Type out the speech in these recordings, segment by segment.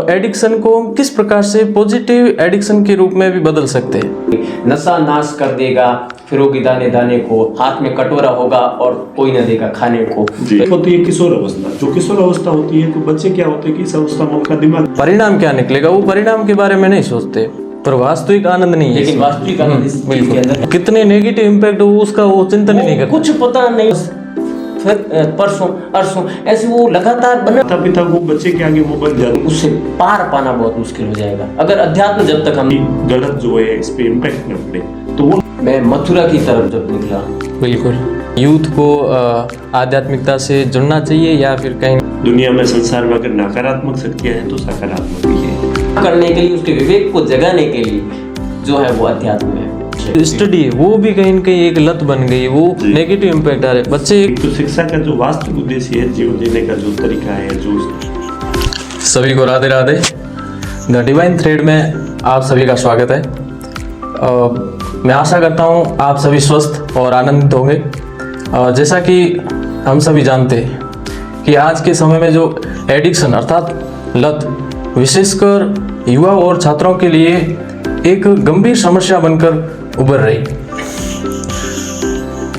Addiction को हम किस प्रकार से पॉजिटिव एडिक्शन के रूप में भी बदल सकते हैं? नशा नाश कर देगा, फिरोगी दाने दाने को, हाथ में कटोरा होगा और कोई न देगा खाने को। होती है किशोर अवस्था। जो किशोर अवस्था होती है तो बच्चे क्या होते हैं कि इस अवस्था में उनका दिमाग, परिणाम क्या निकलेगा वो परिणाम के बारे में नहीं सोचते, पर वास्तविक आनंद नहीं है। लेकिन वास्तविक आनंद इस चीज के अंदर कितने नेगेटिव इम्पैक्ट हो उसका वो चिंतन ही नहीं करता। कुछ पता नहीं, फिर परसों अरसों ऐसे वो लगातार बना। माता पिता को बच्चे के आगे मोबाइल ज्यादा, उससे पार पाना बहुत मुश्किल हो जाएगा अगर अध्यात्म जब तक हम गलत जो है इस पे इम्पैक्ट न पड़े। तो वो मैं मथुरा की तरफ जब निकला, बिल्कुल यूथ को आध्यात्मिकता से जुड़ना चाहिए या फिर कहीं दुनिया में संसार में अगर नकारात्मक शक्तियां हैं तो सकारात्मक भी है। करने के लिए, उसके विवेक को जगाने के लिए जो है वो अध्यात्म है। स्टडी है वो भी कहीं न कहीं एक लत बन गई, वो नेगेटिव इम्पैक्ट आ रहे बच्चे। तो शिक्षा का जो वास्तविक उद्देश्य है, जीवन जीने का जो तरीका है, जो सभी को Radhe Radhe. The divine thread में आप सभी का स्वागत है। मैं आशा करता हूँ आप सभी स्वस्थ और आनंदित होंगे। जैसा कि हम सभी जानते हैं कि आज के समय में जो एडिक्शन अर्थात लत विशेषकर युवा और छात्रों के लिए एक गंभीर समस्या बनकर उभर रही,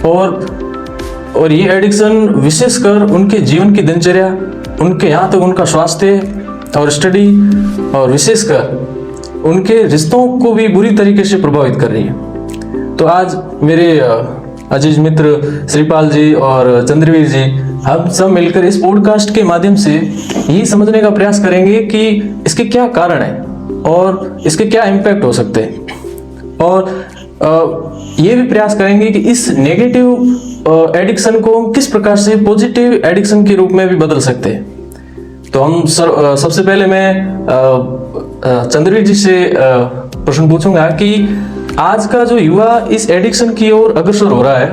और ये एडिक्शन विशेषकर उनके जीवन की दिनचर्या, उनके यहाँ तक उनका स्वास्थ्य और स्टडी और विशेषकर उनके रिश्तों को भी बुरी तरीके से प्रभावित कर रही है। तो आज मेरे अजीज मित्र श्रीपाल जी और चंद्रवीर जी, हम सब मिलकर इस पॉडकास्ट के माध्यम से यही समझने का प्रयास करेंगे कि इसके क्या कारण है और इसके क्या इम्पैक्ट हो सकते हैं, और ये भी प्रयास करेंगे कि इस नेगेटिव एडिक्शन को हम किस प्रकार से पॉजिटिव एडिक्शन के रूप में भी बदल सकते हैं। तो हम सबसे पहले मैं चंद्रवीर जी से प्रश्न पूछूंगा कि आज का जो युवा इस एडिक्शन की ओर अग्रसर हो रहा है,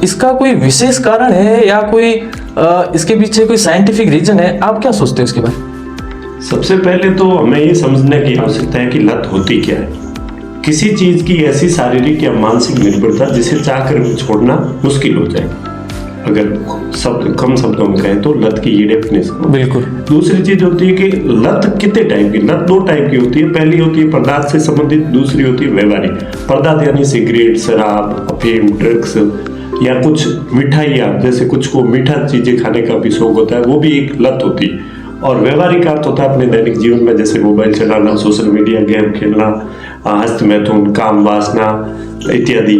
इसका कोई विशेष कारण है या कोई इसके पीछे कोई साइंटिफिक रीजन है? आप क्या सोचते हैं इसके बारे में? सबसे पहले तो हमें ये समझने की आवश्यकता है कि लत होती क्या है। किसी चीज की ऐसी शारीरिक या मानसिक निर्भरता जिसे चाहकर भी छोड़ना मुश्किल हो जाए। अगर कम शब्दों में कहें तो लत की ये डेफिनेशन। बिल्कुल। दूसरी चीज होती है कि लत कितने टाइप की, लत दो टाइप की होती है। पहली होती है पदार्थ से संबंधित, दूसरी होती है व्यवहारिक। पदार्थ यानी सिगरेट, शराब, अफीम, ड्रग्स या कुछ मिठाइयाँ, जैसे कुछ को मीठा चीजें खाने का भी शौक होता है, वो भी एक लत होती है। और व्यवहारिक अर्थ होता है अपने दैनिक जीवन में, जैसे मोबाइल चलाना, सोशल मीडिया, गेम खेलना, हस्त मैथुन, काम वासना इत्यादि,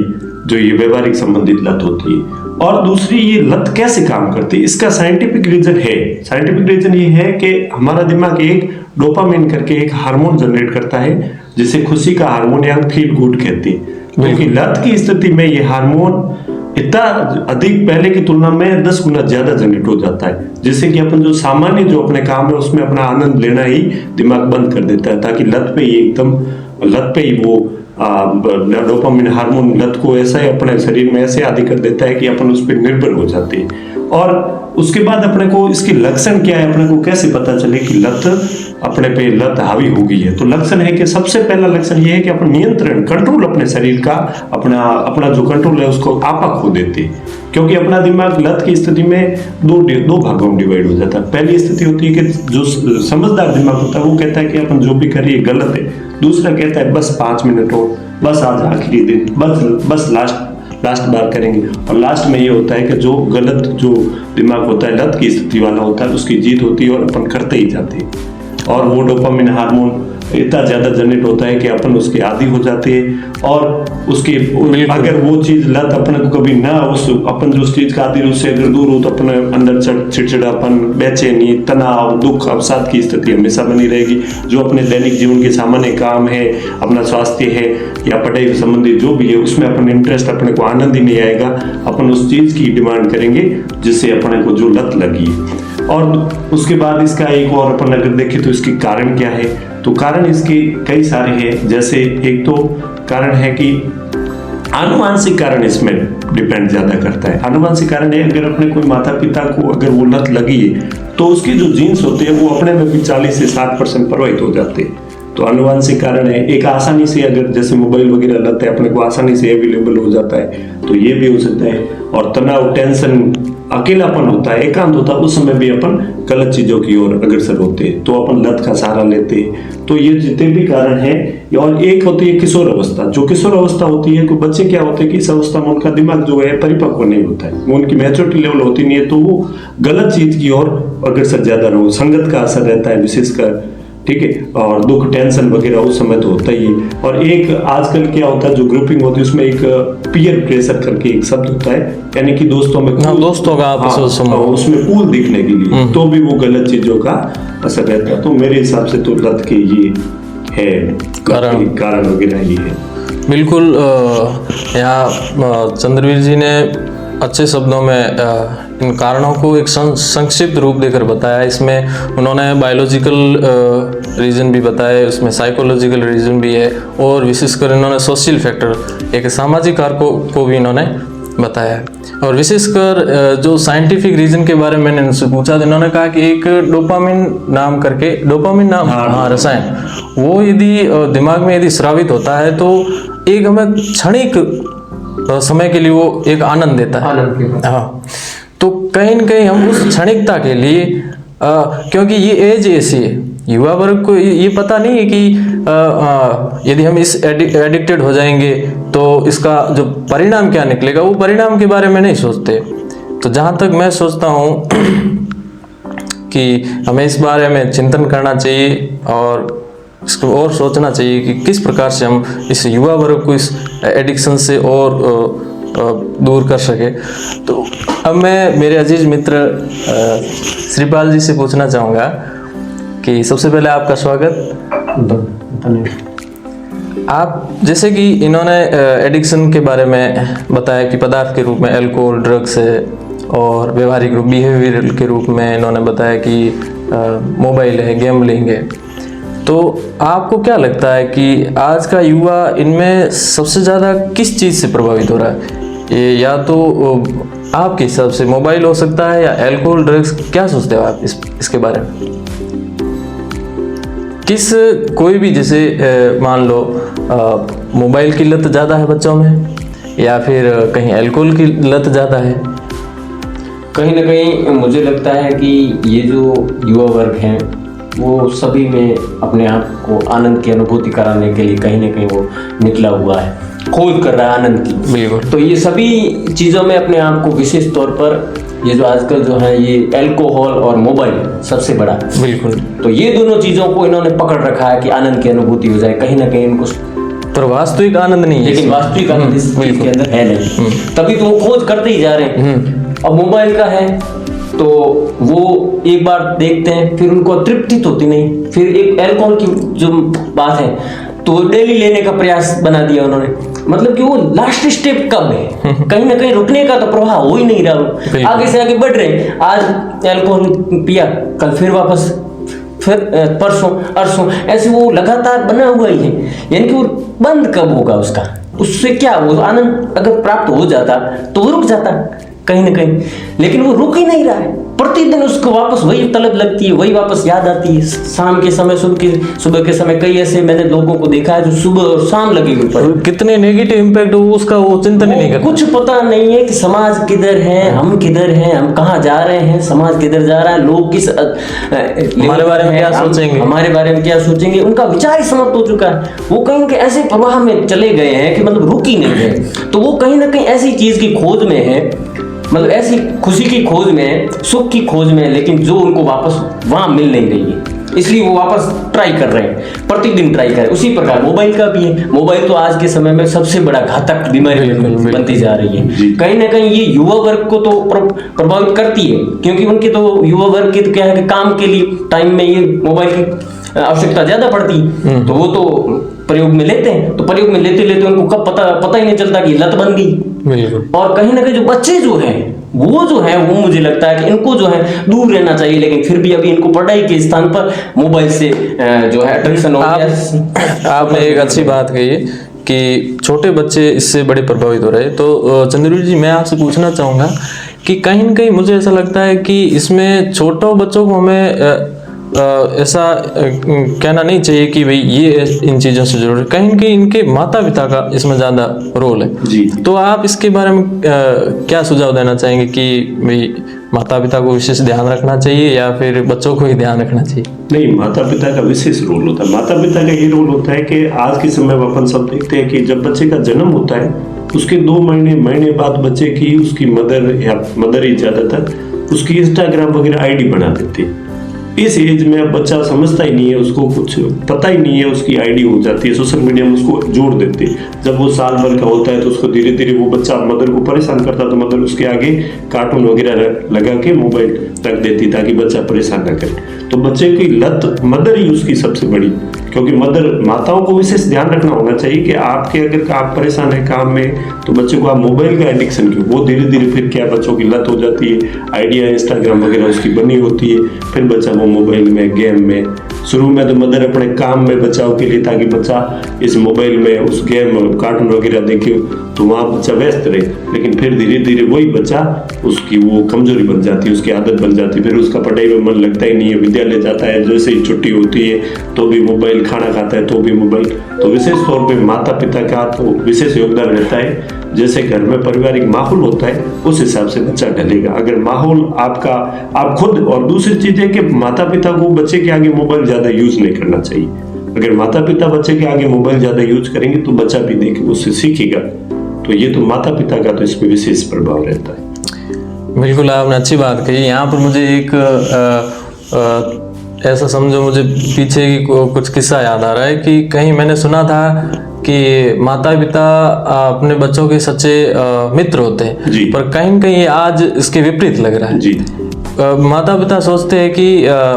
जो ये व्यवहारिक संबंधित लत होती है। और दूसरी, ये लत कैसे काम करती है, इसका साइंटिफिक रीजन है। साइंटिफिक रीजन ये है कि हमारा दिमाग एक डोपामिन करके एक हार्मोन जनरेट करता है, जिसे खुशी का हार्मोन या फील गुड कहते हैं। क्योंकि लत की स्थिति में ये हार्मोन इतना अधिक पहले की तुलना में 10 गुना ज्यादा जनरेट हो जाता है, जिससे कि अपन जो सामान्य जो अपने काम है उसमें अपना आनंद लेना ही दिमाग बंद कर देता है, ताकि लत पे ही वो डोपामिन हार्मोन लत को ऐसा ही अपने शरीर में ऐसे आदि कर देता है कि अपन उस पर निर्भर हो जाते हैं। और उसके बाद अपने को इसके लक्षण क्या है, अपने को कैसे पता चले कि लत अपने पे लत हावी हो गई है। तो लक्षण है कि सबसे पहला लक्षण ये है कि अपन नियंत्रण, कंट्रोल अपने शरीर का, अपना जो कंट्रोल है उसको आपा खो देते हैं। क्योंकि अपना दिमाग लत की स्थिति में दो भागों में डिवाइड हो जाता है। पहली स्थिति होती है कि जो समझदार दिमाग होता है वो कहता है कि अपन जो भी करिए गलत है। दूसरा कहता है बस 5 मिनट हो, बस आज आखिरी दिन, बस लास्ट बार करेंगे। और लास्ट में ये होता है कि जो गलत जो दिमाग होता है, लत की स्थिति वाला होता है, उसकी जीत होती है और अपन करते ही जाते हैं। और वो डोपामिन हार्मोन इतना ज्यादा जनरेट होता है कि अपन उसके आदी हो जाते हैं। और उसके अगर वो चीज लत अपने को कभी ना, उस अपन जो उस चीज का आदी उससे अगर दूर हो तो अपने अंदर चिड़चिड़ापन, बेचैनी, तनाव, दुख, अवसाद की स्थिति हमेशा बनी रहेगी। जो अपने दैनिक जीवन के सामान्य काम है, अपना स्वास्थ्य है या पढ़ाई संबंधी जो भी है, उसमें अपन इंटरेस्ट, अपने को आनंद ही नहीं आएगा। अपन उस चीज की डिमांड करेंगे जिससे अपने को जो लत लगी। और उसके बाद इसका एक और अपन अगर देखें तो इसके कारण क्या है, तो कारण इसके कई सारे हैं। जैसे एक तो कारण है कि आनुवांशिक कारण इसमें डिपेंड ज्यादा करता है। आनुवांशिक कारण है, अगर अपने कोई माता पिता को अगर वो लत लगी है तो उसके जो जीन्स होते हैं वो अपने में भी 40 से 60% प्रभावित हो जाते हैं। तो अनुवांशिक कारण है। एक आसानी से अगर जैसे मोबाइल वगैरह लत है अपने को आसानी से अवेलेबल हो जाता है तो ये भी हो सकता है। और तनाव, टेंशन, अकेलापन होता है, एकांत होता है, उस समय भी अपन गलत चीजों की ओर अग्रसर होते हैं, तो अपन लत का सहारा लेते हैं। तो ये जितने भी कारण हैं। और एक होती है किशोर अवस्था। जो किशोर अवस्था होती है, कोई बच्चे क्या होते हैं कि इस अवस्था में उनका दिमाग जो है परिपक्व नहीं होता है, वो उनकी मैच्योरिटी लेवल होती नहीं है, तो वो गलत चीज की ओर अग्रसर ज्यादा रहो, संगत का असर रहता है विशेषकर, ठीक है। और दुख, टेंशन वगैरह उस समय तो होता ही है। और एक आजकल क्या होता है जो ग्रुपिंग होती है उसमें एक पीयर प्रेशर करके एक शब्द होता है, यानी कि दोस्तों में दोस्तों का उसमें कूल दिखने के लिए, तो भी वो गलत चीजों का असर रहता है। तो मेरे हिसाब से तो लत के ये है कारण वगैरह ये है। बिल्कुल। यहाँ चंद्रवीर जी ने अच्छे शब्दों में इन कारणों को एक संक्षिप्त रूप देकर बताया। इसमें उन्होंने बायोलॉजिकल रीजन भी बताए, उसमें साइकोलॉजिकल रीजन भी है, और विशेषकर इन्होंने सोशल फैक्टर, एक सामाजिक कारकों को भी इन्होंने बताया। और विशेषकर जो साइंटिफिक रीजन के बारे में मैंने उनसे पूछा तो इन्होंने कहा कि एक डोपामिन नाम रसायन, वो यदि दिमाग में यदि स्रावित होता है तो एक हमें क्षणिक समय के लिए वो एक आनंद देता है। हाँ, तो कहीं न कहीं हम उस क्षणिकता के लिए क्योंकि ये एज ऐसी है, युवा वर्ग को ये पता नहीं है कि यदि हम इस एडिक्टेड हो जाएंगे तो इसका जो परिणाम क्या निकलेगा, वो परिणाम के बारे में नहीं सोचते। तो जहाँ तक मैं सोचता हूँ कि हमें इस बारे में चिंतन करना चाहिए और इसको और सोचना चाहिए कि किस प्रकार से हम इस युवा वर्ग को इस एडिक्शन से और दूर कर सके। तो अब मैं मेरे अजीज मित्र श्रीपाल जी से पूछना चाहूँगा कि सबसे पहले आपका स्वागत। आप जैसे कि इन्होंने एडिक्शन के बारे में बताया कि पदार्थ के रूप में अल्कोहल, ड्रग्स है, और व्यवहारिक रूप बिहेवियरल के रूप में इन्होंने बताया कि मोबाइल है, गैम्बलिंग है। तो आपको क्या लगता है कि आज का युवा इनमें सबसे ज़्यादा किस चीज़ से प्रभावित हो रहा है? ये या तो आपके हिसाब से मोबाइल हो सकता है या अल्कोहल, ड्रग्स, क्या सोचते हो आप इसके बारे में? किस कोई भी जैसे मान लो मोबाइल की लत ज़्यादा है बच्चों में, या फिर कहीं अल्कोहल की लत ज़्यादा है? कहीं ना कहीं मुझे लगता है कि ये जो युवा वर्ग हैं वो सभी में अपने आप को आनंद की अनुभूति कराने के लिए कहीं ना कहीं वो निकला हुआ है, खोज कर रहा है आनंद की। बिल्कुल। तो ये सभी चीज़ों में अपने आप को विशेष तौर पर ये जो आजकल जो है ये अल्कोहल और मोबाइल सबसे बड़ा। बिल्कुल। तो ये दोनों चीज़ों को इन्होंने पकड़ रखा है कि आनंद की अनुभूति हो जाए, कहीं ना कहीं इनको, पर वास्तविक आनंद नहीं है, लेकिन वास्तविक आनंद इस चीज के अंदर है नहीं, तभी तो वो खोज करते ही जा रहे हैं। अब मोबाइल का है तो वो एक बार देखते हैं, फिर उनको तृप्ति होती नहीं, फिर एक अल्कोहल की जो बात है तो डेली लेने का प्रयास बना दिया उन्होंने। मतलब कि वो लास्ट स्टेप कब है, कहीं ना कहीं रुकने का तो प्रवाह हो ही नहीं रहा, आगे से आगे बढ़ रहे हैं। आज अल्कोहल पिया, कल फिर वापस, फिर परसों अरसों, ऐसे वो लगातार बना हुआ ही है। यानी कि वो बंद कब होगा उसका? उससे क्या वो आनंद अगर प्राप्त हो जाता तो वो रुक जाता कहीं ना कहीं, लेकिन वो रुक ही नहीं रहा है। प्रतिदिन उसको वापस वही तलब लगती है, वही वापस याद आती है। शाम के समय, सुबह के समय कई ऐसे मैंने लोगों को देखा है जो सुबह और शाम लगे हुए पड़े। कितने नेगेटिव इम्पैक्ट हो उसका वो चिंतन ही नहीं करता। कुछ पता नहीं है कि समाज किधर है, हम किधर हैं, हम कहाँ जा रहे हैं, समाज किधर जा रहा है, लोग किस हमारे बारे में क्या सोचेंगे, हमारे बारे में क्या सोचेंगे, उनका विचार ही समाप्त हो चुका है। वो कहीं ना कहीं ऐसे प्रवाह में चले गए हैं कि मतलब रुक ही नहीं है। तो वो कहीं ना कहीं ऐसी चीज की खोज में है, मतलब ऐसी खुशी की खोज में, सुख की खोज में, लेकिन जो उनको वापस वहां मिल नहीं रही है, इसलिए वो वापस ट्राई कर रहे हैं, प्रतिदिन ट्राई कर रहे हैं। उसी प्रकार मोबाइल का भी है। मोबाइल तो आज के समय में सबसे बड़ा घातक बीमारी बनती जा रही है। कहीं ना कहीं ये युवा वर्ग को तो प्रभावित करती है, क्योंकि उनके तो युवा वर्ग के तो क्या है कि काम के लिए टाइम में ये मोबाइल की आवश्यकता ज्यादा पड़ती है, तो वो तो प्रयोग में लेते हैं। तो प्रयोग में लेते लेते उनको कब पता ही नहीं चलता कि लत बन गई। और कहीं ना कहीं जो बच्चे जो हैं वो मुझे लगता है कि इनको जो है दूर रहना चाहिए, लेकिन फिर भी अभी इनको पढ़ाई के स्थान पर मोबाइल से जो है अट्रैक्शन हो गया। आपने एक अच्छी बात कही है कि छोटे बच्चे इससे बड़े प्रभावित हो रहे हैं। तो चंद्रवीर जी, मैं आपसे पूछना चाहूँगा कि कहीं ना कहीं मुझे ऐसा लगता है कि इसमें छोटों बच्चों को हमें ऐसा कहना नहीं चाहिए कि भाई ये इन चीज़ों से जरूर है, कहीं न कहीं इनके माता पिता का इसमें ज़्यादा रोल है। जी। तो आप इसके बारे में क्या सुझाव देना चाहेंगे कि भाई माता पिता को विशेष ध्यान रखना चाहिए या फिर बच्चों को ही ध्यान रखना चाहिए? नहीं, माता पिता का विशेष रोल होता है। माता पिता का ये रोल होता है कि आज के समय में अपन सब देखते हैं कि जब बच्चे का जन्म होता है उसके 2 महीने बाद बच्चे की उसकी मदर ही ज्यादातर उसकी इंस्टाग्राम वगैरह आईडी बना देती है। इस एज में अब बच्चा समझता ही नहीं है, उसको कुछ पता ही नहीं है, उसकी आईडी हो जाती है, सोशल मीडिया में उसको जोड़ देते हैं। जब वो साल भर का होता है तो उसको धीरे धीरे वो बच्चा मदर को परेशान करता है, तो मदर उसके आगे कार्टून वगैरह लगा के मोबाइल रख देती ताकि बच्चा परेशान न करे। तो बच्चे की लत मदर ही उसकी सबसे बड़ी, क्योंकि माताओं को विशेष ध्यान रखना होना चाहिए कि आपके अगर आप परेशान है काम में तो बच्चे को आप मोबाइल का एडिक्शन क्यों, वो धीरे धीरे फिर क्या बच्चों की लत हो जाती है, आइडिया इंस्टाग्राम वगैरह उसकी बनी होती है, फिर बच्चा वो मोबाइल में गेम में। शुरू में तो मदर अपने काम में बचाव के लिए ताकि बच्चा इस मोबाइल में उस गेम कार्टून वगैरह देखे तो वहाँ बच्चा व्यस्त रहे, लेकिन फिर धीरे धीरे वही बच्चा उसकी वो कमजोरी बन जाती है, उसकी आदत बन जाती है, फिर उसका पढ़ाई में मन लगता ही नहीं है, विद्यालय जाता है जैसे ही छुट्टी होती है तो भी मोबाइल, खाना खाता है तो भी मोबाइल। तो विशेष तौर पे माता पिता का तो विशेष योगदान रहता है। जैसे घर में पारिवारिक माहौल होता है उस हिसाब से बच्चा ढलेगा। अगर माहौल आपका आप खुद, और दूसरी चीज है कि माता पिता को बच्चे के आगे मोबाइल ज्यादा यूज नहीं करना चाहिए। अगर माता पिता बच्चे के आगे मोबाइल ज्यादा यूज करेंगे तो बच्चा भी देखे उससे सीखेगा। तो ये तो माता पिता का तो इस पर विशेष प्रभाव रहता है। बिल्कुल, आपने अच्छी बात कही। यहाँ पर मुझे एक ऐसा समझो, मुझे पीछे की कुछ किस्सा याद आ रहा है कि कहीं मैंने सुना था कि माता पिता अपने बच्चों के सच्चे मित्र होते हैं, पर कहीं न कहीं आज इसके विपरीत लग रहा है। जी। माता पिता सोचते हैं कि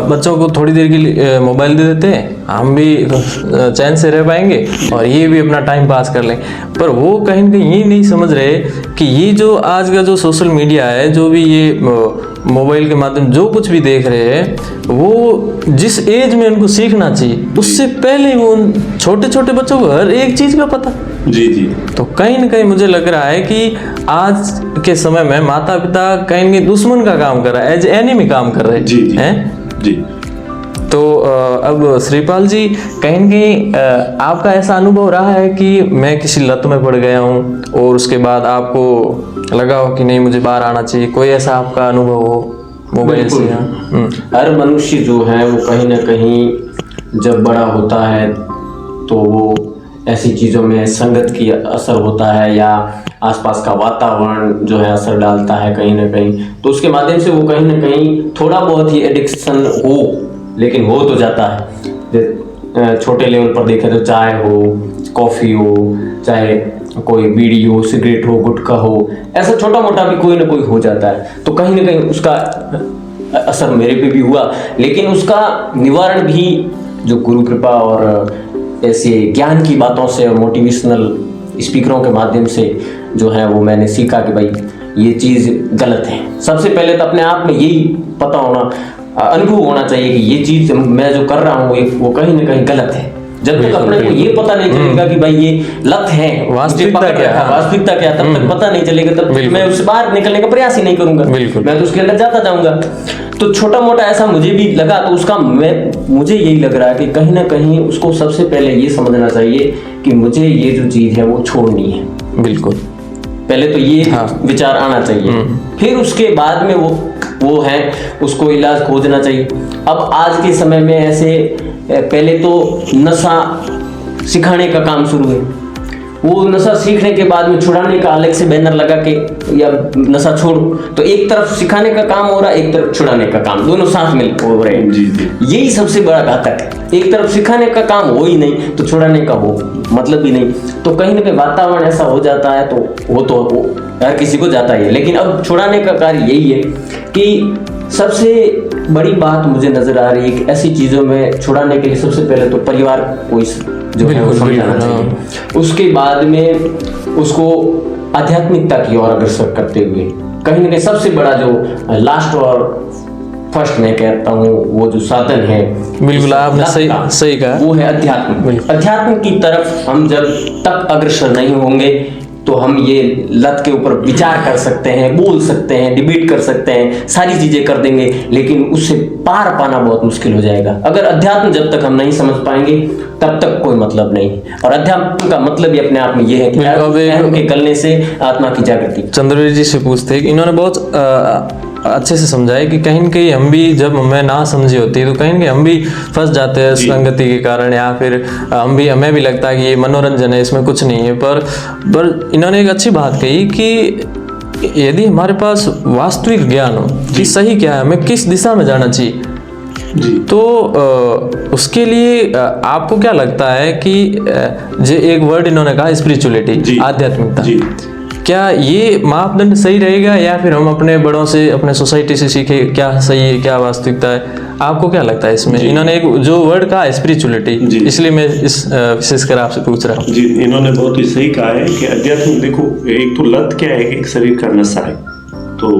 बच्चों को थोड़ी देर के लिए मोबाइल दे देते हैं, हम भी चैन से रह पाएंगे और ये भी अपना टाइम पास कर लेंगे, पर वो कहीं न कहीं ये नहीं समझ रहे कि ये जो आज का जो सोशल मीडिया है, जो भी ये मोबाइल के माध्यम जो कुछ भी देख रहे हैं, वो जिस एज में उनको सीखना चाहिए उससे पहले वो छोटे छोटे बच्चों को हर एक चीज का पता। जी जी। तो कहीं न कहीं मुझे लग रहा है कि आज के समय में माता पिता कहीं न कहीं दुश्मन का काम कर रहा है, एज एनिमी काम कर रहे हैं। जी जी हैं जी। तो अब श्रीपाल जी, कहीं न कहीं आपका ऐसा अनुभव रहा है कि मैं किसी लत में पड़ गया हूँ और उसके बाद आपको लगा हो कि नहीं मुझे बाहर आना चाहिए, कोई ऐसा आपका अनुभव हो मोबाइल से? हर मनुष्य जो है वो कहीं ना कहीं जब बड़ा होता है तो वो ऐसी चीज़ों में संगत की असर होता है या आसपास का वातावरण जो है असर डालता है कहीं ना कहीं, तो उसके माध्यम से वो कहीं ना कहीं थोड़ा बहुत ही एडिक्शन हो, लेकिन हो तो जाता है। छोटे लेवल पर देखें तो चाय हो, कॉफ़ी हो, चाहे कोई बीड़ी हो, सिगरेट हो, गुटखा हो, ऐसा छोटा मोटा भी कोई ना कोई हो जाता है। तो कहीं ना कहीं उसका असर मेरे पे भी हुआ, लेकिन उसका निवारण भी जो गुरु कृपा और ऐसे ज्ञान की बातों से और मोटिवेशनल स्पीकरों के माध्यम से जो है वो मैंने सीखा कि भाई ये चीज़ गलत है। सबसे पहले तो अपने आप में यही पता होना, अनुभव होना चाहिए कि ये चीज़ मैं जो कर रहा हूँ वो कहीं ना कहीं गलत है। जब तक अपने को ये पता नहीं चलेगा कि भाई ये लत है, वास्तविकता क्या, तब तक पता नहीं चलेगा, तब मैं उससे बाहर निकलने का प्रयास ही नहीं करूंगा, मैं तो उसके अंदर जाता जाऊंगा। तो छोटा मोटा ऐसा मुझे भी लगा, तो उसका मुझे यही लग रहा है कि कहीं ना कहीं उसको सबसे पहले ये समझना चाहिए कि मुझे ये जो चीज है वो छोड़नी है। बिल्कुल, पहले तो ये विचार आना चाहिए, फिर उसके बाद में वो है उसको इलाज खोजना चाहिए। अब आज के समय में ऐसे पहले तो नशा सिखाने का काम शुरू है, वो नशा सीखने के बाद में छुड़ाने का अलग से बैनर लगा के या नशा छोड़ो, तो एक तरफ सिखाने का काम हो रहा है, एक तरफ छुड़ाने का काम, दोनों साथ मिल हो रहे हैं। यही सबसे बड़ा घातक है। एक तरफ सिखाने का काम हो ही नहीं तो छुड़ाने का हो मतलब ही नहीं, तो कहीं ना कहीं वातावरण ऐसा हो जाता है, तो वो हर किसी को जाता ही है। लेकिन अब छुड़ाने का कार्य यही है कि सबसे बड़ी बात मुझे नजर आ रही है कि ऐसी चीजों में छुड़ाने के लिए सबसे पहले तो परिवार को जो है वो समझाना चाहिए, उसके बाद में उसको आध्यात्मिकता की ओर अग्रसर करते हुए कहीं ना कहीं सबसे बड़ा जो लास्ट और फर्स्ट मैं कहता हूँ वो जो साधन है, बिल्कुल आपने सही कहा, वो है अध्यात्म। अध्यात्म की तरफ हम जब तक अग्रसर नहीं होंगे तो हम ये लत के ऊपर विचार कर सकते हैं, बोल सकते हैं, डिबेट कर सकते हैं, सारी चीजें कर देंगे, लेकिन उससे पार पाना बहुत मुश्किल हो जाएगा। अगर अध्यात्म जब तक हम नहीं समझ पाएंगे तब तक कोई मतलब नहीं। और अध्यात्म का मतलब ही अपने आप में ये है कि अहम के गलने से आत्मा की जागृति। चंद्रवीर जी से पूछते हैं कि इन्होंने बहुत अच्छे से समझाया कि कहीं न कहीं हम भी जब हमें ना समझी होती है तो कहीं न कहीं हम भी फंस जाते हैं संगति के कारण, या फिर हमें भी लगता है कि ये मनोरंजन है, इसमें कुछ नहीं है। पर इन्होंने एक अच्छी बात कही कि यदि हमारे पास वास्तविक ज्ञान हो कि सही क्या है, हमें किस दिशा में जाना चाहिए, जी। तो उसके लिए आपको क्या लगता है कि जो एक वर्ड इन्होंने कहा स्पिरिचुअलिटी, आध्यात्मिकता, क्या ये मापदंड सही रहेगा या फिर हम अपने बड़ों से, अपने सोसाइटी से सीखे क्या सही है, क्या वास्तविकता है? आपको क्या लगता है इसमें? इन्होंने एक जो वर्ड कहा स्पिरिचुअलिटी, इसलिए मैं इस विशेषकर आपसे पूछ रहा हूँ। जी, इन्होंने बहुत ही सही कहा है कि अध्यात्म, देखो एक तो लत क्या है, एक शरीर का नशा है। तो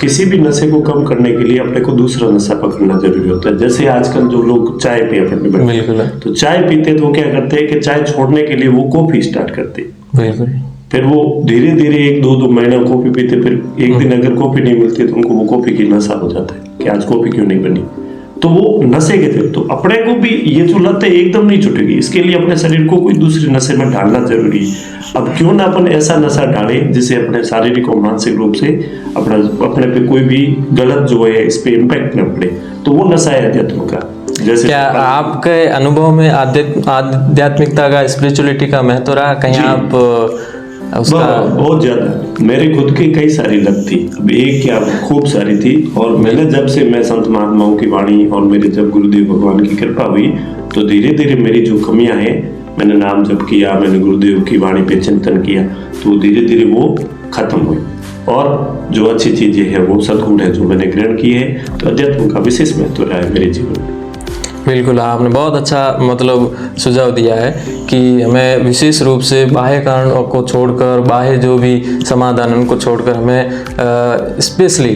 किसी भी नशे को कम करने के लिए अपने को दूसरा नशा पकड़ना जरूरी होता है। जैसे आजकल जो लोग चाय पिए, बिल्कुल, तो चाय पीते तो क्या करते हैं कि चाय छोड़ने के लिए वो कॉफी स्टार्ट करते हैं। बिल्कुल। फिर वो धीरे धीरे 1-2 महीना कॉफी पीते, फिर एक दिन अगर कॉफी नहीं मिलती तो उनको वो कॉफी की नशा हो जाता है कि आज कॉफी क्यों नहीं बनी। तो वो नशे के थे। तो अपने को भी ये जो लत है एकदम नहीं छूटेगी, इसके लिए अपने शरीर को कोई दूसरे नशे में डालना जरूरी है। अब क्यों ना अपन ऐसा नशा डालें जिससे अपने शारीरिक और मानसिक रूप से अपने पे कोई भी गलत जो है इस पे इम्पैक्ट न पड़े। तो वो नशा है अध्यात्म का। जैसे क्या आपके अनुभव में आध्यात्मिकता का, स्पिरिचुअलिटी का महत्व रहा कहीं? आप उसका बहुत ज्यादा, मेरे खुद की कई सारी लत थी, अब एक क्या खूब सारी थी। और मैंने जब से मैं संत महात्माओं की वाणी और मेरे जब गुरुदेव भगवान की कृपा हुई तो धीरे धीरे मेरी जो कमियां हैं, मैंने नाम जप किया, मैंने गुरुदेव की वाणी पे चिंतन किया, तो धीरे धीरे वो खत्म हुई। और जो अच्छी चीजें हैं वो सद्गुण है जो मैंने ग्रहण किए हैं। तो अध्यात्म का विशेष महत्व रहा है मेरे जीवन में। बिल्कुल, आपने बहुत अच्छा मतलब सुझाव दिया है कि हमें विशेष रूप से बाह्य कारणों को छोड़कर, बाह्य जो भी समाधान उनको छोड़कर हमें स्पेशली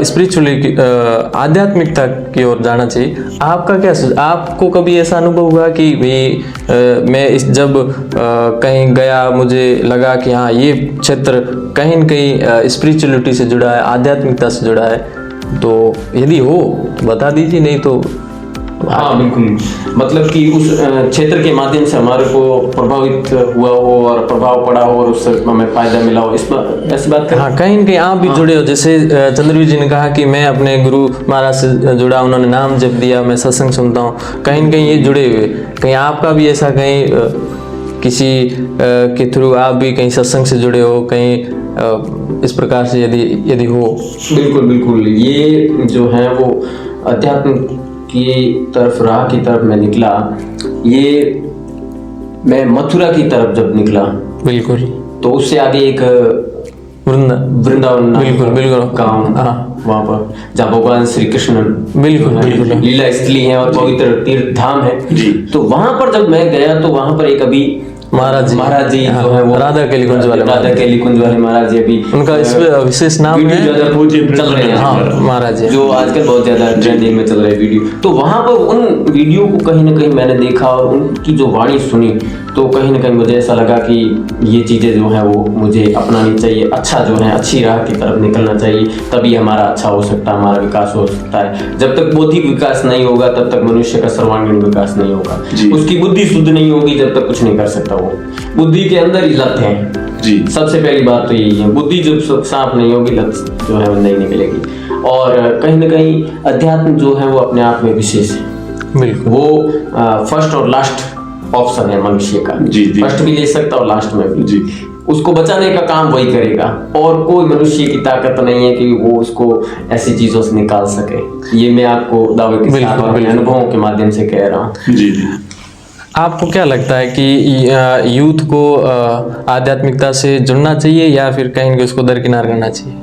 स्पिरिचुअली आध्यात्मिकता की ओर जाना चाहिए। आपका क्या आपको कभी ऐसा अनुभव हुआ कि भाई मैं जब कहीं गया, मुझे लगा कि हाँ ये क्षेत्र कहीं न कहीं स्पिरिचुअलिटी से जुड़ा है, आध्यात्मिकता से जुड़ा है? तो यदि हो तो बता दीजिए, नहीं तो हाँ बिल्कुल, मतलब कि उस क्षेत्र के माध्यम से हमारे को प्रभावित हुआ हो और प्रभाव पड़ा हो और उससे हमें फायदा मिला हो, ऐसी बात करें? हाँ, कहीं न कहीं आप भी जुड़े हो। जैसे चंद्रवीर जी ने कहा कि मैं अपने गुरु महाराज से जुड़ा, उन्होंने नाम जप दिया, मैं सत्संग सुनता हूँ, कहीं न कहीं ये जुड़े हुए। कहीं आपका भी ऐसा कहीं किसी के थ्रू आप भी कहीं सत्संग से जुड़े हो, कहीं इस प्रकार से यदि हो? बिल्कुल बिल्कुल, ये जो है वो अध्यात्म की तरफ, राह की तरफ मैं निकला। ये मैं मथुरा की तरफ जब निकला, बिल्कुल, तो उससे आगे एक वृंदावन बिल्कुल गाँव, वहाँ पर जहाँ भगवान श्री कृष्ण बिल्कुल लीला स्थली है और पवित्र तीर्थ धाम है। तो वहां पर जब मैं गया तो वहां पर एक अभी महाराज जी जो है वो राधा केली कुंज वाले महाराज जी, अभी उनका इस विशेष नाम है, चल रहे हैं। हाँ, महाराज जी जो आजकल बहुत ज्यादा ट्रेंडिंग में चल रहे वीडियो। तो वहां पर उन वीडियो को कहीं ना कहीं मैंने देखा और उनकी जो वाणी सुनी, तो कहीं ना कहीं मुझे ऐसा लगा कि ये चीजें जो है वो मुझे अपनानी चाहिए। अच्छा जो है, अच्छी राह की तरफ निकलना चाहिए, तभी हमारा अच्छा हो सकता है, हमारा विकास हो सकता है। जब तक बौद्धिक विकास नहीं होगा तब तक मनुष्य का सर्वांगीण विकास नहीं होगा। उसकी बुद्धि शुद्ध नहीं होगी जब तक कुछ नहीं कर सकता। वो बुद्धि के अंदर ही लत है जी। सबसे पहली बात तो यही है, बुद्धि जब साफ नहीं होगी, लत जो है वो नहीं निकलेगी। और कहीं ना कहीं अध्यात्म जो है वो अपने आप में विशेष है। बिल्कुल, वो फर्स्ट और लास्ट ऑप्शन है मनुष्य का। फर्स्ट भी ले सकता और लास्ट में भी। उसको बचाने का काम वही करेगा और कोई मनुष्य की ताकत नहीं है कि वो उसको ऐसी चीजों से निकाल सके। ये मैं आपको दावे के साथ और अपने अनुभवों के माध्यम से कह रहा हूँ। जी। आपको क्या लगता है कि यूथ को आध्यात्मिकता से जुड़ना चाहिए या फिर कहीं उसको दरकिनार करना चाहिए?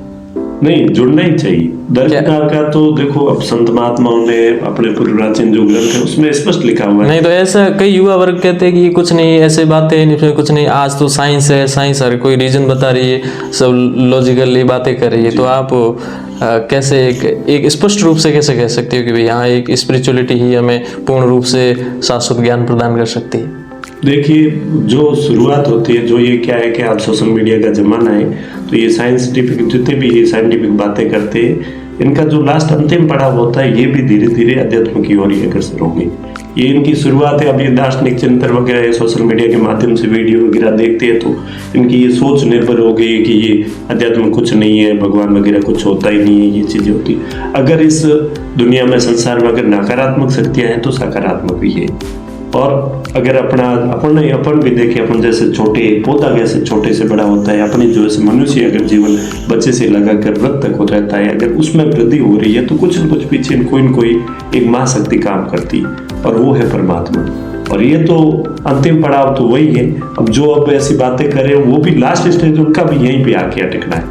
नहीं, जुड़ना ही चाहिए। दरकिनार का तो देखो, अब संत महात्माओं ने अपने प्राचीन जो ग्रंथ है उसमें स्पष्ट लिखा हुआ है। नहीं तो ऐसा कई युवा वर्ग कहते हैं कि ये कुछ नहीं, ऐसे बातें इसमें कुछ नहीं, आज तो साइंस है, साइंस हर कोई रीजन बता रही है, सब लॉजिकली बातें कर रही है। तो आप कैसे एक स्पष्ट रूप से कैसे कह सकते हो कि भाई यहाँ एक स्पिरिचुअलिटी ही हमें पूर्ण रूप से शाश्वत ज्ञान प्रदान कर सकती है? देखिए, जो शुरुआत होती है, जो ये क्या है कि आज सोशल मीडिया का ज़माना है, तो ये साइंटिफिक जितने भी ये साइंटिफिक बातें करते हैं, इनका जो लास्ट अंतिम पड़ाव होता है, ये भी धीरे धीरे अध्यात्म की ओर ही अग्रसर होंगे। ये इनकी शुरुआत है, अब ये दार्शनिक चिंतन वगैरह सोशल मीडिया के माध्यम से वीडियो वगैरह देखते हैं, तो इनकी ये सोच निर्भर हो गई है कि ये अध्यात्म कुछ नहीं है, भगवान वगैरह कुछ होता ही नहीं है, ये चीज़ें होती है। अगर इस दुनिया में, संसार में अगर नकारात्मक शक्तियाँ हैं तो सकारात्मक भी है। और अगर अपन भी देखें, अपन जैसे छोटे पौधा कैसे छोटे से बड़ा होता है, अपनी जो ऐसे मनुष्य अगर जीवन बच्चे से लगाकर वृद्ध तक हो रहता है, अगर उसमें वृद्धि हो रही है तो कुछ न कुछ पीछे कोई न कोई एक महाशक्ति काम करती है, और वो है परमात्मा। और ये तो अंतिम पड़ाव तो वही है। अब जो अब ऐसी बातें करें, वो भी लास्ट स्टेज उनका भी यहीं पे आके अटकना है,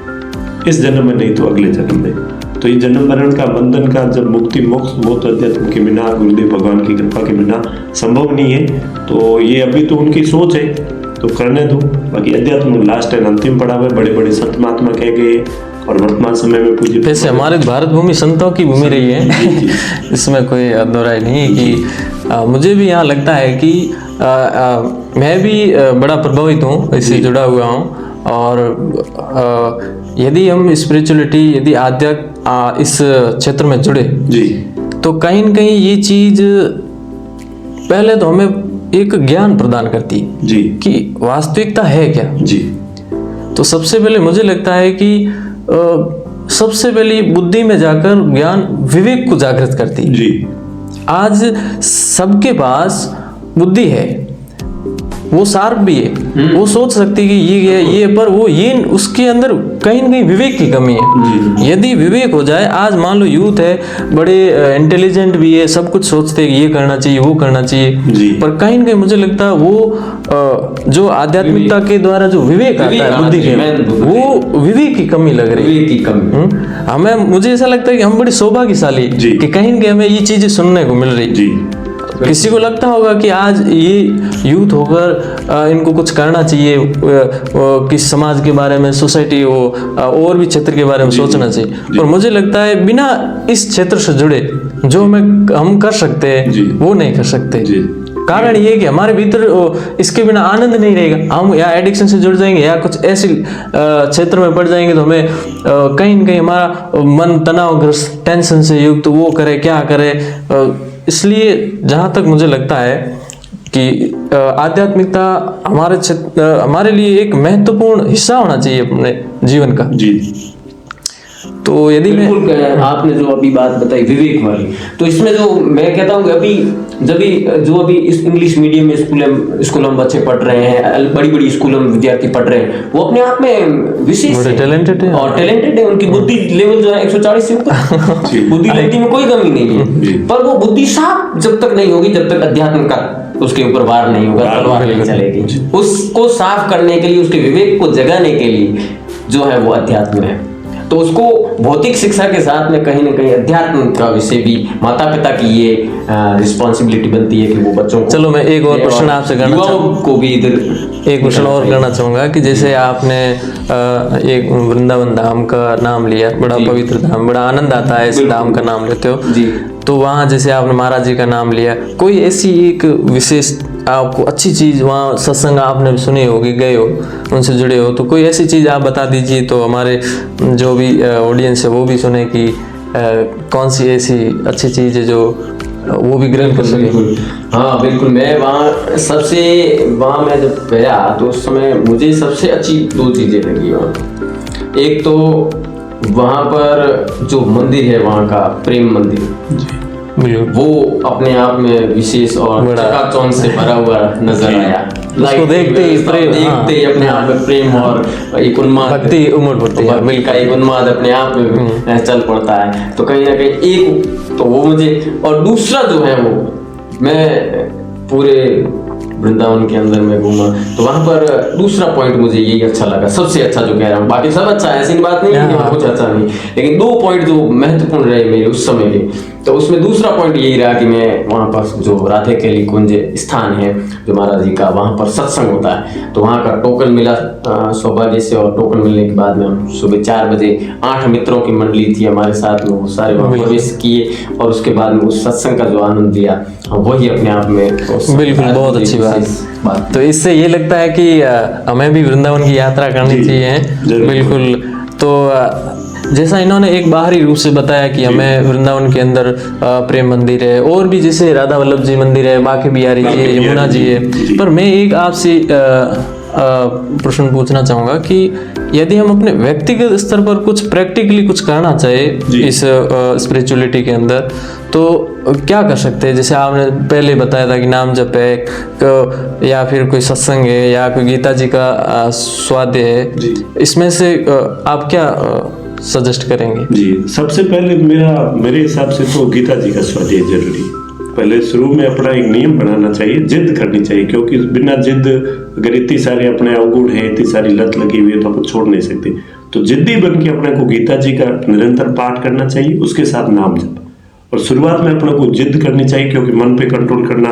इस जन्म में नहीं तो अगले जन्म में। तो ये जन्म मरण का बंधन का जब मुक्ति मोक्ष वो तो अध्यात्म के बिना, गुरुदेव भगवान की कृपा के बिना संभव नहीं है। तो ये अभी तो उनकी सोच है, तो करने दो। बाकी अध्यात्म लास्ट एंड अंतिम पड़ाव है। बड़े बड़े संत महात्मा कह गए, और वर्तमान समय में पूज्य वैसे हमारे भारत भूमि संतों की भूमि रही है, इसमें कोई दो राय नहीं है कि मुझे भी यहाँ लगता है कि मैं भी बड़ा प्रभावित हूँ, इससे जुड़ा हुआ हूँ। और यदि हम स्पिरिचुअलिटी, यदि आध्यात्म इस क्षेत्र में जुड़े जी, तो कहीं न कहीं ये चीज पहले तो हमें एक ज्ञान प्रदान करती है जी, कि वास्तविकता है क्या। जी, तो सबसे पहले मुझे लगता है कि सबसे पहले बुद्धि में जाकर ज्ञान विवेक को जागृत करती है। जी, आज सबके पास बुद्धि है, वो शार्प भी है, वो सोच सकती है कि ये पर वो ये उसके अंदर कहीं ना कहीं विवेक की कमी है। यदि विवेक हो जाए, आज मान लो यूथ है, बड़े इंटेलिजेंट भी है, सब कुछ सोचते हैं कि ये करना चाहिए, वो करना चाहिए, पर कहीं ना कहीं मुझे लगता है वो जो आध्यात्मिकता के द्वारा जो विवेक आता है बुद्धि के, वो विवेक की कमी लग रही है। विवेक की कमी हमें, मुझे ऐसा लगता है कि हम बड़े सौभाग्यशाली कि कहीं ना कहीं हमें ये चीजें सुनने को मिल रही। जी, किसी को लगता होगा कि आज ये यूथ होकर इनको कुछ करना चाहिए, किस समाज के बारे में, सोसाइटी हो और भी क्षेत्र के बारे में सोचना चाहिए। और मुझे लगता है बिना इस क्षेत्र से जुड़े जो हम कर सकते हैं वो नहीं कर सकते। कारण ये है कि हमारे भीतर इसके बिना आनंद नहीं रहेगा। हम या एडिक्शन से जुड़ जाएंगे या कुछ ऐसे क्षेत्र में पड़ जाएंगे तो हमें कहीं न कहीं हमारा मन तनावग्रस्त, टेंशन से युक्त, तो वो करे क्या करे। इसलिए जहाँ तक मुझे लगता है कि आध्यात्मिकता हमारे लिए एक महत्वपूर्ण हिस्सा होना चाहिए अपने जीवन का। जी, तो यदि आपने जो अभी बात बताई विवेक वाली, तो इसमें जो मैं कहता हूँ अभी इस इंग्लिश मीडियम में स्कूलों में बच्चे पढ़ रहे हैं, बड़ी बड़ी स्कूलों में विद्यार्थी पढ़ रहे हैं, वो अपने आप में विशेष टैलेंटेड है और टैलेंटेड है। उनकी बुद्धि लेवल जो है 140 से ऊपर, बुद्धि लेवल में कोई कमी नहीं है, पर वो बुद्धि साफ जब तक नहीं होगी, जब तक अध्यात्म का उसके ऊपर वार नहीं होगा, तलवार नहीं चलेगी। उसको साफ करने के लिए, उसके विवेक को जगाने के लिए जो है वो अध्यात्म है। तो उसको भौतिक शिक्षा के साथ में कहीं ना कहीं अध्यात्म का विषय भी, माता पिता की ये रिस्पॉन्सिबिलिटी बनती है कि वो बच्चों को। चलो मैं एक और प्रश्न आपसे करना चाहूँगा, को भी इधर एक प्रश्न और करना चाहूँगा कि जैसे आपने एक वृंदावन धाम का नाम लिया, बड़ा पवित्र धाम, बड़ा आनंद आता है इस धाम का नाम लेते हो जी। तो वहाँ जैसे आपने महाराज जी का नाम लिया, कोई ऐसी एक विशेष आपको अच्छी चीज़ वहाँ सत्संग आपने सुनी होगी, गए हो, उनसे जुड़े हो, तो कोई ऐसी चीज़ आप बता दीजिए तो हमारे जो भी ऑडियंस है वो भी सुने कि कौन सी ऐसी अच्छी चीज़ है जो वो भी ग्रहण कर सके। हाँ बिल्कुल, मैं वहाँ मैं जब गया तो उस समय मुझे सबसे अच्छी दो चीज़ें लगी वहाँ। एक तो वहाँ पर जो मंदिर है, वहाँ का प्रेम मंदिर, वो अपने आप में विशेष और चकाचौंध से भरा हुआ नजर आया। उसको देखते ही अपने आप में प्रेम और एक उन्माद, भक्ति उमड़ पड़ती है, भक्ति का एक उन्माद अपने आप में चल पड़ता है। तो कहीं ना कहीं एक तो वो मुझे, और दूसरा जो है वो मैं पूरे वृंदावन के अंदर में घूमा तो वहां पर दूसरा पॉइंट मुझे यही अच्छा लगा, सबसे अच्छा जो कह रहा हूँ, बाकी सब अच्छा है, ऐसी बात नहीं है कि कुछ अच्छा नहीं, लेकिन दो पॉइंट जो महत्वपूर्ण रहे मेरे उस समय के, तो उसमें दूसरा पॉइंट यही रहा कि मैं वहाँ पर जो राधे केली कुंज स्थान है जो महाराज जी का, वहाँ पर सत्संग होता है, तो वहाँ का टोकन मिला सौभाग्य से। और टोकन मिलने के बाद में हम सुबह 4 बजे 8 मित्रों की मंडली थी हमारे साथ में, वो सारे वहाँ प्रवेश किए और उसके बाद में उस सत्संग का जो आनंद लिया वही अपने आप में बिल्कुल बहुत अच्छी बात। तो इससे ये लगता है कि हमें भी वृंदावन की यात्रा करनी चाहिए। बिल्कुल। तो जैसा इन्होंने एक बाहरी रूप से बताया कि हमें वृंदावन के अंदर प्रेम मंदिर है और भी जैसे राधा वल्लभ जी मंदिर है, बांके बिहारी जी है, यमुना जी है, पर मैं एक आपसे प्रश्न पूछना चाहूंगा कि यदि हम अपने व्यक्तिगत स्तर पर कुछ प्रैक्टिकली कुछ करना चाहे इस स्पिरिचुअलिटी के अंदर, तो क्या कर सकते हैं? जैसे आपने पहले बताया था कि नाम जप है या फिर कोई सत्संग है या कोई गीता जी का स्वाध्याय है, इसमें से आप क्या सजेस्ट करेंगे? जी, सबसे पहले मेरे हिसाब से तो गीता जी का स्वाध्याय जरूरी है। पहले शुरू में अपना एक नियम बनाना चाहिए, जिद करनी चाहिए, क्योंकि बिना जिद अगर इतनी सारे अपने अवगुण है, इतनी सारी लत लगी हुई है तो अपन छोड़ नहीं सकते। तो जिद्दी बन के अपने को गीता जी का निरंतर पाठ करना चाहिए, उसके साथ नाम जप। और शुरुआत में अपने को जिद करनी चाहिए, क्योंकि मन पे कंट्रोल करना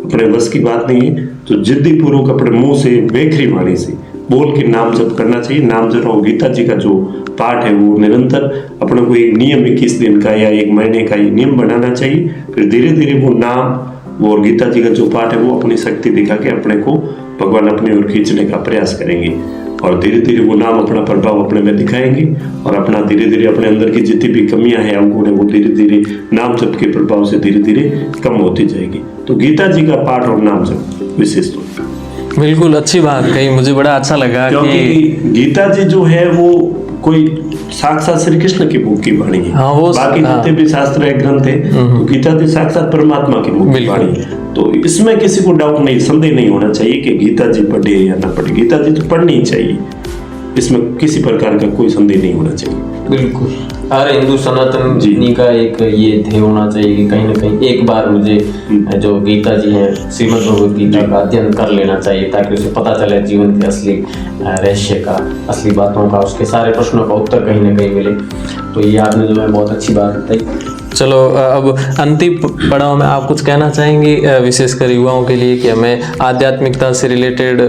अपने बस की बात नहीं है। तो जिद्दी पूर्वक अपने मुंह से बेखरी वाणी से बोल के नाम जप करना चाहिए। नाम जप और गीता जी का जो पाठ है वो निरंतर अपने को एक नियम 21 दिन का या 1 महीने का ये नियम बनाना चाहिए। फिर धीरे धीरे वो नाम और गीता जी का जो पाठ है वो अपनी शक्ति दिखा के अपने को भगवान अपने ओर खींचने का प्रयास करेंगे और धीरे धीरे वो नाम अपना प्रभाव अपने में दिखाएंगे और अपना धीरे धीरे अपने अंदर की जितनी भी कमियां हैं, अवगुण है, वो धीरे धीरे नाम जप के प्रभाव से धीरे धीरे कम होती जाएगी। तो गीता जी का पाठ और नाम जप विशेष तौर पर। बिल्कुल अच्छी बात कही, मुझे बड़ा अच्छा लगा कि गीता जी जो है वो कोई साक्षात श्री कृष्ण की बुक की वाणी है। हाँ, बाकी जितने भी शास्त्र है, ग्रंथ है, तो गीता जी साक्षात परमात्मा की बुक की वाणी है। तो इसमें किसी को डाउट नहीं, संदेह नहीं होना चाहिए कि गीता जी पढ़े या ना पढ़े, गीता जी तो पढ़नी ही चाहिए, इसमें किसी प्रकार का कोई संदेह नहीं होना चाहिए। बिल्कुल, हर हिंदू सनातन जी का एक ये ध्येय होना चाहिए कि कहीं ना कहीं एक बार मुझे जो गीता जी है, श्रीमद् भगवद गीता का अध्ययन कर लेना चाहिए, ताकि उसे पता चले जीवन के असली रहस्य का, असली बातों का, उसके सारे प्रश्नों का उत्तर कहीं ना कहीं मिले। तो ये आपने जो है बहुत अच्छी बात बताई। चलो अब अंतिम पड़ाव में आप कुछ कहना चाहेंगे विशेषकर युवाओं के लिए कि हमें आध्यात्मिकता से रिलेटेड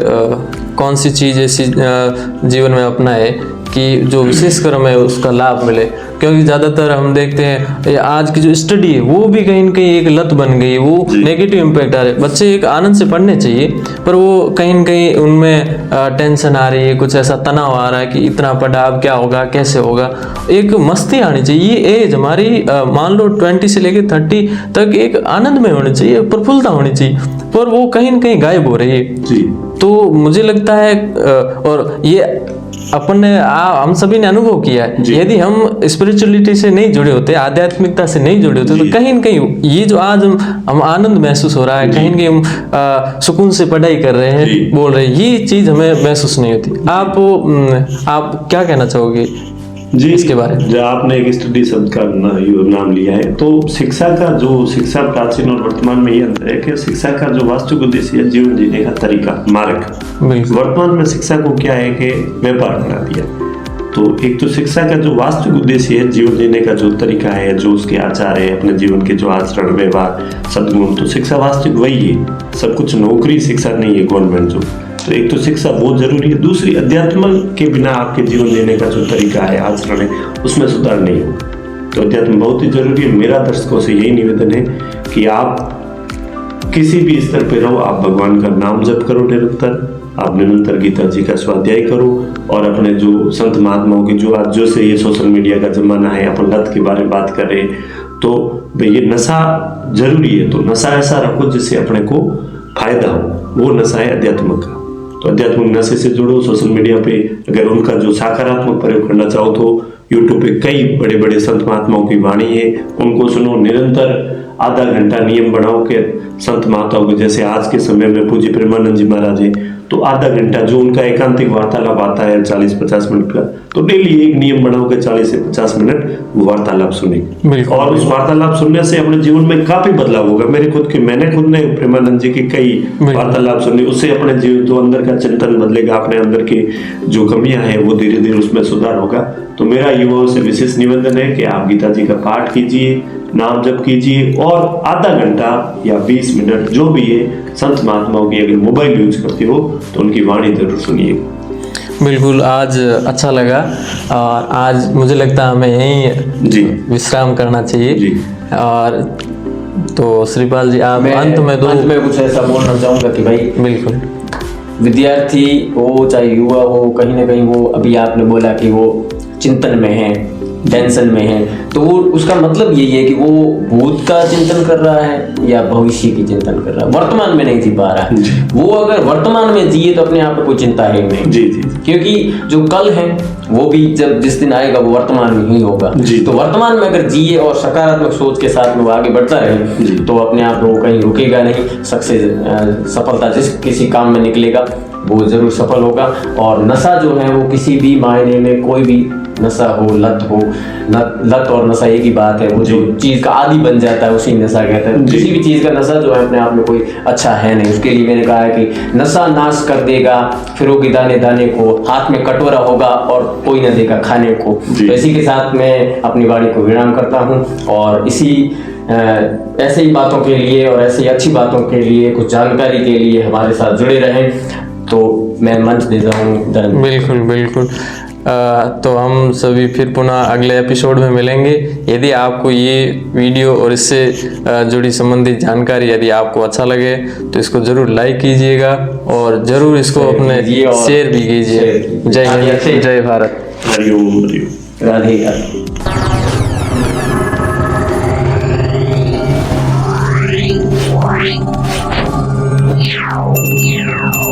कौन सी चीज़ ऐसी जीवन में अपनाए कि जो विशेषकर हमें उसका लाभ मिले? क्योंकि ज़्यादातर हम देखते हैं आज की जो स्टडी है वो भी कहीं न कहीं एक लत बन गई, वो नेगेटिव इम्पैक्ट आ रहे हैं। बच्चे एक आनंद से पढ़ने चाहिए पर वो कहीं न कहीं उनमें टेंशन आ रही है, कुछ ऐसा तनाव आ रहा है कि इतना पढ़ा अब क्या होगा, कैसे होगा। एक मस्ती आनी चाहिए, ये एज हमारी मान लो 20 से लेकर 30 तक एक आनंद में होनी चाहिए, प्रफुल्लता होनी चाहिए, पर वो कहीं न कहीं गायब हो रही है। तो मुझे लगता है और ये अपन ने हम सभी ने अनुभव किया है, यदि हम स्पिरिचुअलिटी से नहीं जुड़े होते, आध्यात्मिकता से नहीं जुड़े होते, तो कहीं न कहीं ये जो आज हम आनंद महसूस हो रहा है, कहीं न कहीं हम सुकून से पढ़ाई कर रहे हैं, बोल रहे हैं, ये चीज हमें महसूस नहीं होती। आप क्या कहना चाहोगे जी इसके बारे में? जो आपने एक स्टडी शब्द का नाम लिया है, तो शिक्षा प्राचीन और वर्तमान में ये अंतर है कि शिक्षा का जो वास्तविक उद्देश्य है जीवन जीने का तरीका, मार्ग। वर्तमान में शिक्षा को क्या है कि व्यापार बना दिया। तो एक तो शिक्षा का जो वास्तविक उद्देश्य है जीवन जीने का जो तरीका है, जो उसके आचार है, अपने जीवन के जो आचरण, व्यवहार, सद्गुण, तो शिक्षा वास्तविक वही है। सब कुछ नौकरी शिक्षा नहीं है गवर्नमेंट जो। तो एक तो शिक्षा बहुत जरूरी है, दूसरी अध्यात्म के बिना आपके जीवन जीने का जो तरीका है, आचरण है, उसमें सुधार नहीं हो। तो अध्यात्म बहुत ही जरूरी है। मेरा दर्शकों से यही निवेदन है कि आप किसी भी स्तर पे रहो, आप भगवान का नाम जप करो निरंतर, आप निरंतर गीता जी का स्वाध्याय करो और अपने जो संत महात्माओं की जो आज जो से ये सोशल मीडिया का जमाना है, अपन लत के बारे में बात कर रहे हैं, तो ये नशा जरूरी है। तो नशा ऐसा रखो जिससे अपने को फायदा हो, वो नशा है अध्यात्म का। तो आध्यात्मिक नशे से जुड़ो। सोशल मीडिया पे अगर उनका जो सकारात्मक प्रयोग करना चाहो तो यूट्यूब पे कई बड़े बड़े संत महात्माओं की वाणी है, उनको सुनो। निरंतर आधा घंटा नियम बनाओ के संत महात्माओं को, जैसे आज के समय में पूज्य प्रेमानंद जी महाराज है, तो आधा घंटा जो उनका एकांतिक वार्तालाप आता है 40-50 मिनट का, तो डेली एक नियम बनाओ कि 40 से 50 मिनट वार्तालाप सुने, बिल्कुल। और उस वार्तालाप सुनने से अपने जीवन में काफी बदलाव होगा। मैंने खुद ने प्रेमानंद जी की कई वार्तालाप सुनी, उससे अपने जीवन जो अंदर का चिंतन बदलेगा, अपने अंदर की जो कमियां हैं वो धीरे धीरे उसमें सुधार होगा। तो मेरा युवाओं से विशेष निवेदन है कि आप गीता जी का पाठ कीजिए, नाम जप कीजिए, और आधा घंटा या 20 मिनट जो भी है संत महात्माओं की अगर मोबाइल यूज करते हो तो उनकी वाणी जरूर सुनिए। बिल्कुल, आज अच्छा लगा, और आज मुझे लगता है हमें यहीं जी विश्राम करना चाहिए जी। और तो श्रीपाल जी, आप अंत में कुछ ऐसा बोलना चाहूंगा कि भाई बिल्कुल विद्यार्थी हो चाहे युवा हो, कहीं ना कहीं वो, अभी आपने बोला कि वो चिंतन में है, टेंशन में है, तो वो उसका मतलब यही है कि वो भूत का चिंतन कर रहा है या भविष्य की चिंतन कर रहा है, वर्तमान में नहीं जी पा रहा है। वो अगर वर्तमान में जिए तो अपने आप में कोई चिंता है नहीं, जी जी, क्योंकि जो कल है वो भी जब जिस दिन आएगा वो वर्तमान में ही होगा। तो वर्तमान में अगर जिए और सकारात्मक सोच के साथ में वो आगे बढ़ता रहे तो अपने आप वो कहीं रुकेगा नहीं, सक्सेस सफलता जिस किसी काम में निकलेगा वो जरूर सफल होगा। और नशा जो है वो किसी भी मायने में, कोई भी नशा हो, लत और नशा एक ही बात है, वो जो चीज का आदी बन जाता है उसी नशा कहते हैं। किसी भी चीज का नशा जो है अपने आप में कोई अच्छा है नहीं। उसके लिए मैंने कहा है कि नशा नाश कर देगा, फिरोगी दाने दाने को, हाथ में कटोरा होगा और कोई न देगा खाने को। तो इसी के साथ मैं अपनी वाणी को विराम करता हूँ, और इसी ऐसे ही बातों के लिए और ऐसी अच्छी बातों के लिए, कुछ जानकारी के लिए हमारे साथ जुड़े रहें। तो मैं मंच देता हूँ धर्म। बिल्कुल बिल्कुल। तो हम सभी फिर पुनः अगले एपिसोड में मिलेंगे। यदि आपको ये वीडियो और इससे जुड़ी संबंधित जानकारी यदि आपको अच्छा लगे तो इसको जरूर लाइक कीजिएगा और जरूर इसको अपने शेयर भी कीजिए। जय हिंद, जय भारत, हरिओम हरिओम, राधे राधे। Meow.